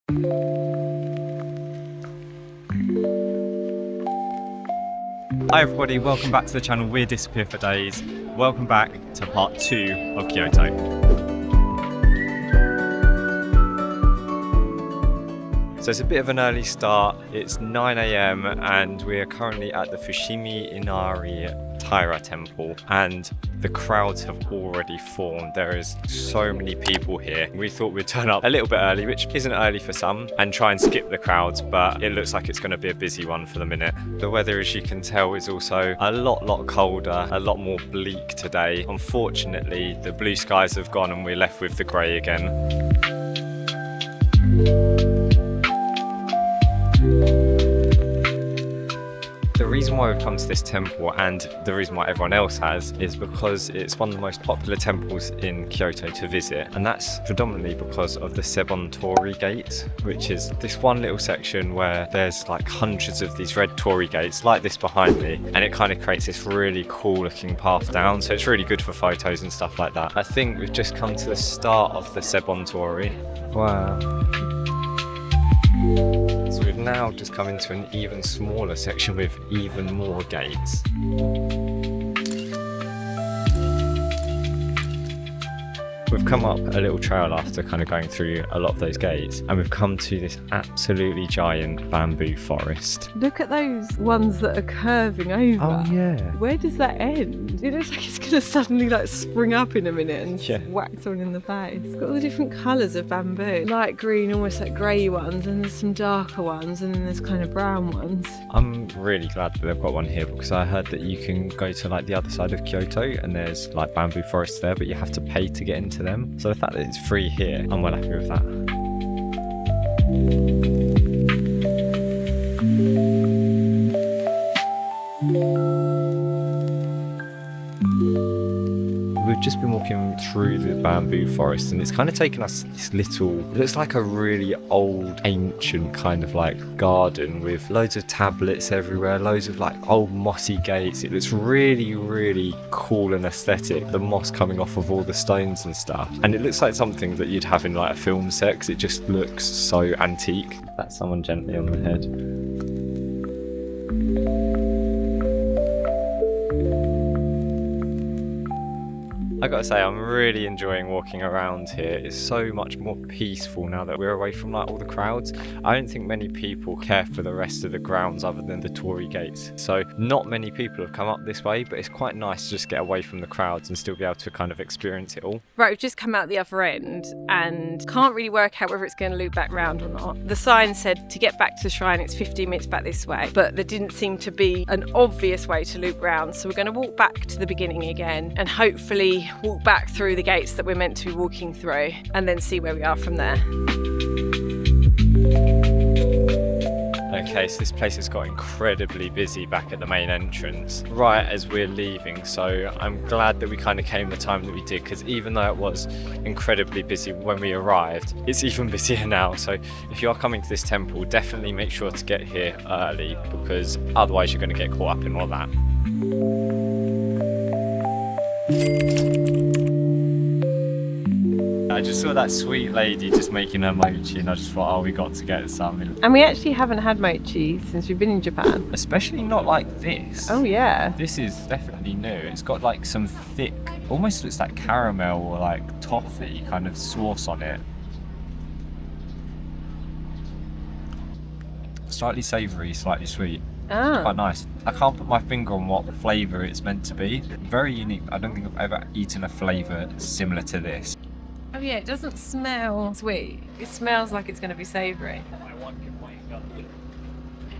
Hi everybody, welcome back to the channel. We're Disappear for Days. Welcome back to part 2 of Kyoto. So it's a bit of an early start. It's 9 AM and we are currently at the Fushimi Inari Taira temple, and the crowds have already formed. There is so many people here. We thought we'd turn up a little bit early, which isn't early for some, and try and skip the crowds, but it looks like it's going to be a busy one for the minute. The weather, as you can tell, is also a lot colder, a lot more bleak today. Unfortunately, the blue skies have gone and we're left with the grey again. The reason why we've come to this temple, and the reason why everyone else has, is because it's one of the most popular temples in Kyoto to visit, and that's predominantly because of the Sebon Torii Gate, which is this one little section where there's like hundreds of these red torii gates like this behind me, and it kind of creates this really cool looking path down, so it's really good for photos and stuff like that. I think we've just come to the start of the Sebon Torii. Wow. So we've now just come into an even smaller section with even more gates. We've come up a little trail after kind of going through a lot of those gates, and we've come to this absolutely giant bamboo forest. Look at those ones that are curving over. Oh yeah. Where does that end? It looks like it's going to suddenly like spring up in a minute and whack someone in the face. It's got all the different colours of bamboo. Light green, almost like grey ones, and there's some darker ones, and then there's kind of brown ones. I'm really glad that they've got one here, because I heard that you can go to like the other side of Kyoto and there's like bamboo forests there, but you have to pay to get into them. So the fact that it's free here, I'm well happy with that. We've just been walking through the bamboo forest, and it's kind of taken us this little, it looks like a really old, ancient kind of like garden with loads of tablets everywhere, loads of like old mossy gates. It looks really cool and aesthetic, the moss coming off of all the stones and stuff. And it looks like something that you'd have in like a film set, because it just looks so antique. That's someone gently on the head. I gotta say, I'm really enjoying walking around here. It's so much more peaceful now that we're away from like all the crowds. I don't think many people care for the rest of the grounds other than the Torii gates. So not many people have come up this way, but it's quite nice to just get away from the crowds and still be able to kind of experience it all. Right, we've just come out the other end and can't really work out whether it's going to loop back round or not. The sign said to get back to the shrine it's 15 minutes back this way, but there didn't seem to be an obvious way to loop round, so we're going to walk back to the beginning again and hopefully walk back through the gates that we're meant to be walking through, and then see where we are from there. Okay, so this place has got incredibly busy back at the main entrance right as we're leaving, so I'm glad that we kind of came the time that we did, because even though it was incredibly busy when we arrived, it's even busier now. So if you are coming to this temple, definitely make sure to get here early, because otherwise you're going to get caught up in all that. I just saw that sweet lady just making her mochi, and I just thought, oh, we got to get some. And we actually haven't had mochi since we've been in Japan. Especially not like this. Oh yeah. This is definitely new. It's got like some thick, almost looks like caramel or like toffee kind of sauce on it. Slightly savoury, slightly sweet. Ah. Quite nice. I can't put my finger on what flavour it's meant to be. Very unique. I don't think I've ever eaten a flavour similar to this. Oh yeah, it doesn't smell sweet. It smells like it's going to be savoury.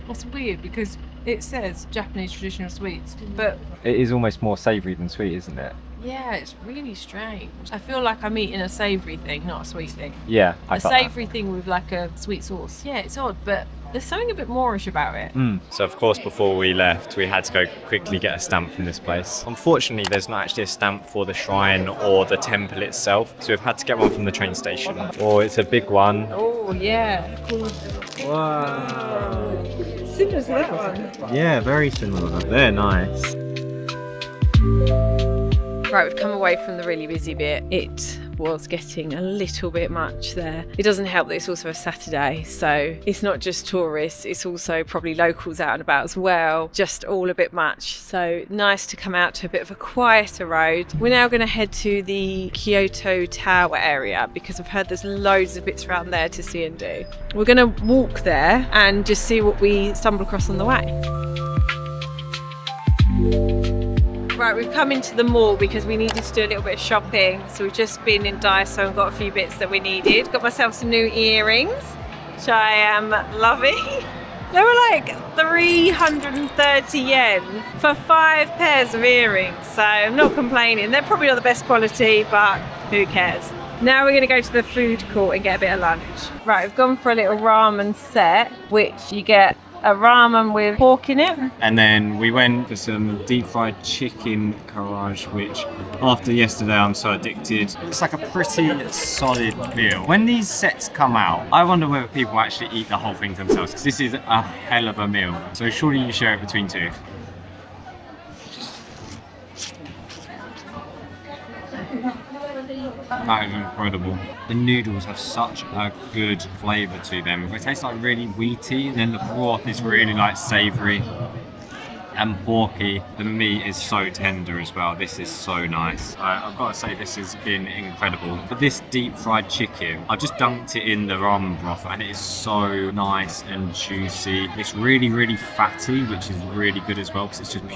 It's weird because it says Japanese traditional sweets, but It is almost more savoury than sweet, isn't it? yeah, it's really strange. I feel like I'm eating a savoury thing, not a sweet thing. Yeah, A savoury thing with like a sweet sauce. Yeah, it's odd, but there's something a bit Moorish about it. So of course before we left we had to go quickly get a stamp from this place. Unfortunately there's not actually a stamp for the shrine or the temple itself, so we've had to get one from the train station. Oh, it's a big one. Oh yeah. Wow. Similar to that one. Yeah, very similar. They're nice. Right, we've come away from the really busy bit. It was getting a little bit much there. It doesn't help that it's also a Saturday, so it's not just tourists, it's also probably locals out and about as well, just all a bit much. So nice to come out to a bit of a quieter road. We're now going to head to the Kyoto Tower area because I've heard there's loads of bits around there to see and do. We're going to walk there and just see what we stumble across on the way. Right, we've come into the mall because we needed to do a little bit of shopping. So we've just been in Daiso and got a few bits that we needed. Got myself some new earrings, which I am loving. They were like 330 yen for 5 pairs of earrings. So I'm not complaining. They're probably not the best quality, but who cares? Now we're going to go to the food court and get a bit of lunch. Right, we've gone for a little ramen set, which you get a ramen with pork in it. And then we went for some deep fried chicken karaage, which after yesterday I'm so addicted. It's like a pretty solid meal. When these sets come out, I wonder whether people actually eat the whole thing themselves, because this is a hell of a meal. So surely you share it between two. That is incredible. The noodles have such a good flavour to them. It tastes like really wheaty, and then the broth is really like savoury and porky. The meat is so tender as well. This is so nice. I've got to say this has been incredible. But this deep fried chicken, I've just dunked it in the ramen broth and it is so nice and juicy. It's really, really fatty, which is really good as well because it's just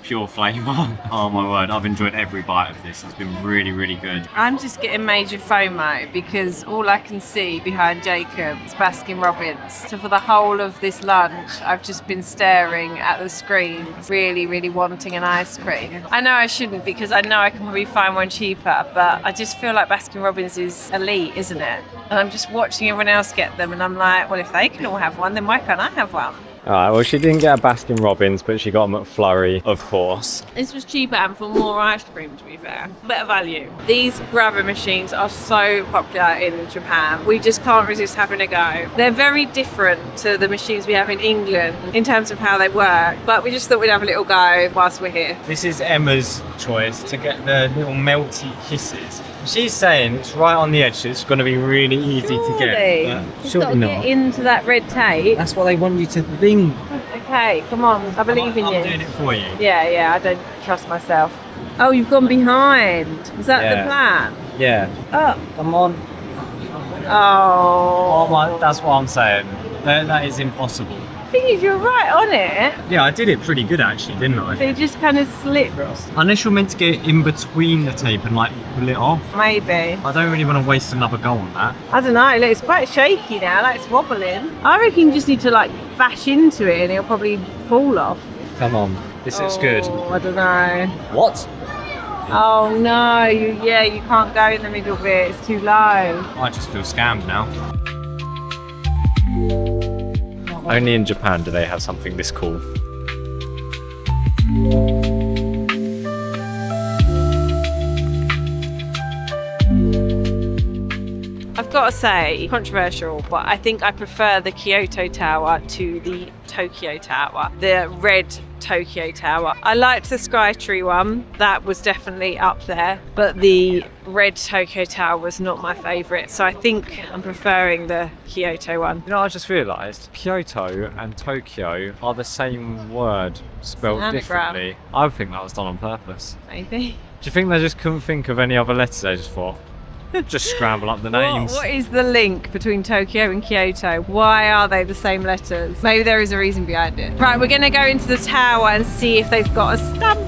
pure flavour. Oh my word, I've enjoyed every bite of this. It's been really, really good. I'm just getting major FOMO because all I can see behind Jacob is Baskin Robbins. So for the whole of this lunch, I've just been staring at the screen, really, really wanting an ice cream. I know I shouldn't because I know I can probably find one cheaper, but I just feel like Baskin Robbins is elite, isn't it? And I'm just watching everyone else get them and I'm like, well, if they can all have one, then why can't I have one? Alright, well she didn't get a Baskin Robbins, but she got a McFlurry, of course. This was cheaper and for more ice cream, to be fair. Better value. These grabber machines are so popular in Japan. We just can't resist having a go. They're very different to the machines we have in England in terms of how they work, but we just thought we'd have a little go whilst we're here. This is Emma's choice to get the little melty kisses. She's saying it's right on the edge, so it's going to be really easy to get. But surely not. Get into that red tape. That's what they want you to think. Okay, come on. I believe in you. I'm doing it for you. Yeah, I don't trust myself. Oh, you've gone behind. Is that the plan? Yeah. Oh. Come on. Oh. Oh my, that's what I'm saying. That is impossible. The thing is, you're right on it. Yeah, I did it pretty good actually, didn't I? They just kind of slipped. Unless you're meant to get in between the tape and like pull it off. Maybe. I don't really want to waste another go on that. I don't know, it's quite shaky now, like it's wobbling. I reckon you just need to like bash into it and it'll probably fall off. Come on, this looks good. I don't know. What? Oh no, you can't go in the middle bit, it's too low. I just feel scammed now. Only in Japan do they have something this cool. I've got to say, controversial, but I think I prefer the Kyoto Tower to the Tokyo Tower, the red Tokyo Tower. I liked the Skytree one, that was definitely up there, but the red Tokyo Tower was not my favourite, so I think I'm preferring the Kyoto one. You know, I just realised Kyoto and Tokyo are the same word spelled differently. I would think that was done on purpose. Maybe. Do you think they just couldn't think of any other letters they just thought? Just scramble up the names. What is the link between Tokyo and Kyoto? Why are they the same letters? Maybe there is a reason behind it. Right, we're going to go into the tower and see if they've got a stamp.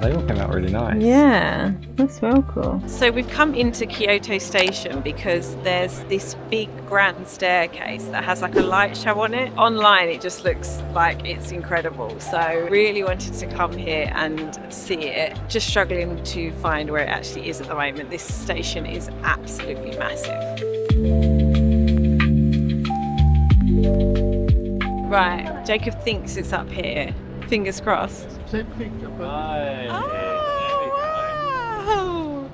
They all came out really nice. Yeah, that's well cool. So we've come into Kyoto Station because there's this big grand staircase that has like a light show on it. Online it just looks like it's incredible. So really wanted to come here and see it. Just struggling to find where it actually is at the moment. This station is absolutely massive. Right, Jacob thinks it's up here. Fingers crossed. Hi. Oh,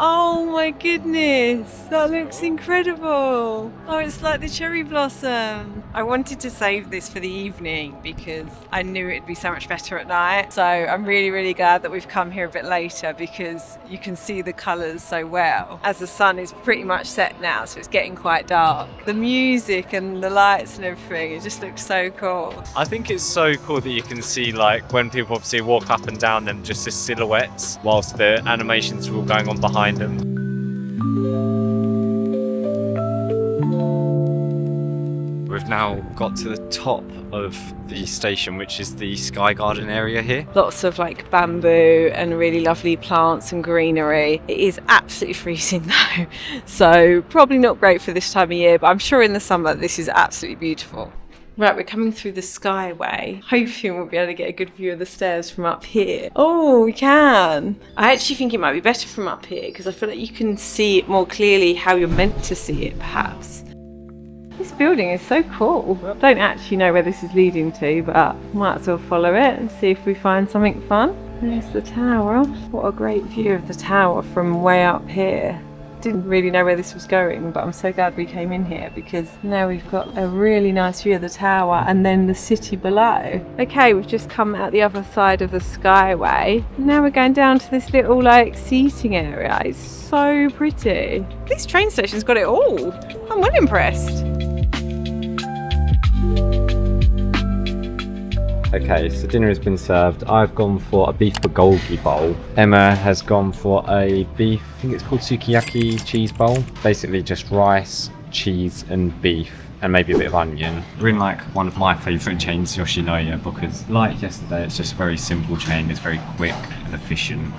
Oh my goodness, that looks incredible. Oh, it's like the cherry blossom. I wanted to save this for the evening because I knew it'd be so much better at night. So I'm really, really glad that we've come here a bit later because you can see the colours so well. As the sun is pretty much set now, so it's getting quite dark. The music and the lights and everything, it just looks so cool. I think it's so cool that you can see, like, when people obviously walk up and down them, just as silhouettes, whilst the animations are all going on behind them. We've now got to the top of the station, which is the Sky Garden area here. Lots of like bamboo and really lovely plants and greenery. It is absolutely freezing though, so probably not great for this time of year, but I'm sure in the summer this is absolutely beautiful. Right, we're coming through the Skyway. Hoping we'll be able to get a good view of the stairs from up here. Oh, we can. I actually think it might be better from up here because I feel like you can see it more clearly how you're meant to see it, perhaps. This building is so cool. I don't actually know where this is leading to, but might as well follow it and see if we find something fun. There's the tower. What a great view of the tower from way up here. Didn't really know where this was going, but I'm so glad we came in here because now we've got a really nice view of the tower and then the city below. Okay, we've just come out the other side of the Skyway. Now we're going down to this little like seating area. It's so pretty. This train station's got it all. I'm well impressed. Okay, so dinner has been served. I've gone for a beef bulgogi bowl. Emma has gone for a beef, I think it's called sukiyaki cheese bowl. Basically just rice, cheese and beef and maybe a bit of onion. We're in like one of my favourite chains, Yoshinoya, because like yesterday, it's just a very simple chain. It's very quick and efficient.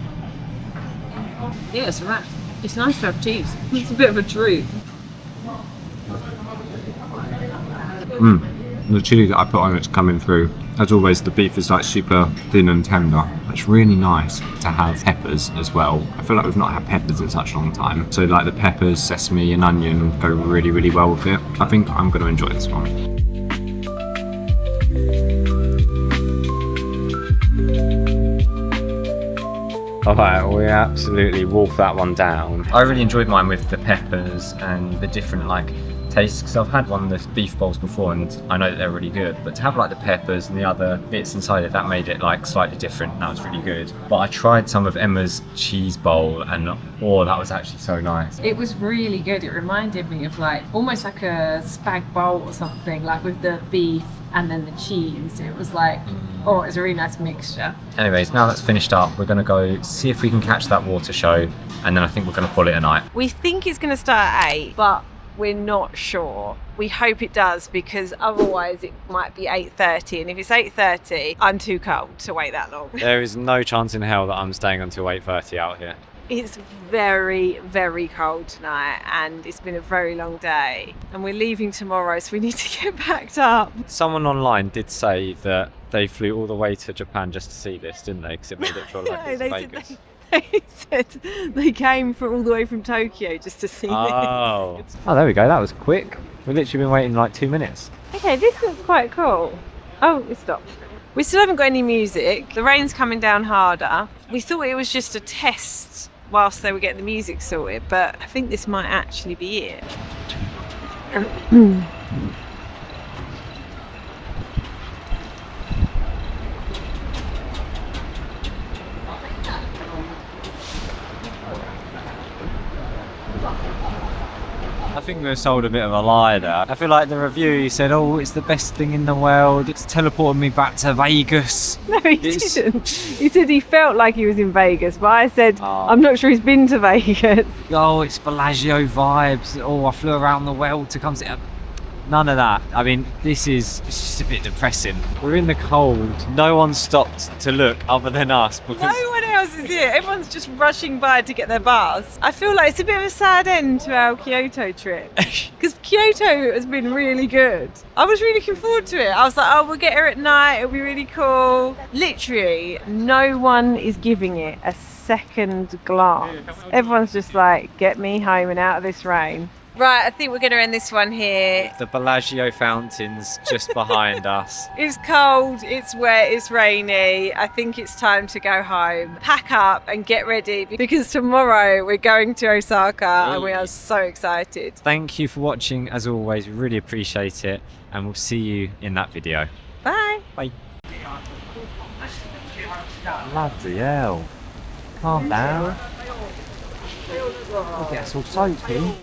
Yeah, it's right. It's nice to have cheese. It's a bit of a treat. The chilli that I put on it's coming through. As always, the beef is like super thin and tender. It's really nice to have peppers as well. I feel like we've not had peppers in such a long time. So like the peppers, sesame and onion go really, really well with it. I think I'm going to enjoy this one. Alright, we absolutely wolfed that one down. I really enjoyed mine with the peppers and the different like tastes, because I've had one of the beef bowls before and I know that they're really good, but to have like the peppers and the other bits inside it, that made it like slightly different. That was really good. But I tried some of Emma's cheese bowl and oh, that was actually so nice. It was really good. It reminded me of like almost like a spag bowl or something, like with the beef and then the cheese. It was like, oh, it was a really nice mixture. Anyways, now that's finished up, we're gonna go see if we can catch that water show, and then I think we're gonna call it a night. We think it's going to start at 8, but we're not sure. We hope it does because otherwise it might be 8:30, and if it's 8:30, I'm too cold to wait that long. There is no chance in hell that I'm staying until 8:30 out here. It's very, very cold tonight and it's been a very long day and we're leaving tomorrow, so we need to get packed up. Someone online did say that they flew all the way to Japan just to see this, didn't they? Because it made it feel like it was Vegas. They said they came all the way from Tokyo just to see this. Oh, there we go. That was quick. We've literally been waiting like 2 minutes. Okay, this looks quite cool. Oh, it stopped. We still haven't got any music. The rain's coming down harder. We thought it was just a test whilst they were getting the music sorted, but I think this might actually be it. I think we were sold a bit of a lie there. I feel like the review said, oh, it's the best thing in the world. It's teleported me back to Vegas. No, he didn't. He said he felt like he was in Vegas, but I said, Oh. I'm not sure he's been to Vegas. Oh, it's Bellagio vibes. Oh, I flew around the world to come see it. None of that. I mean, it's just a bit depressing. We're in the cold. No one stopped to look other than us because No one else is here. Everyone's just rushing by to get their bus. I feel like it's a bit of a sad end to our Kyoto trip because Kyoto has been really good. I was really looking forward to it. I was like, oh, we'll get here at night. It'll be really cool. Literally, no one is giving it a second glance. Everyone's just like, get me home and out of this rain. Right, I think we're going to end this one here. The Bellagio fountains just behind us. It's cold, it's wet, it's rainy. I think it's time to go home. Pack up and get ready because tomorrow we're going to Osaka and we are so excited. Thank you for watching as always, we really appreciate it, and we'll see you in that video. Bye. Bye. Bloody hell. Calm down. Look, it's all soapy.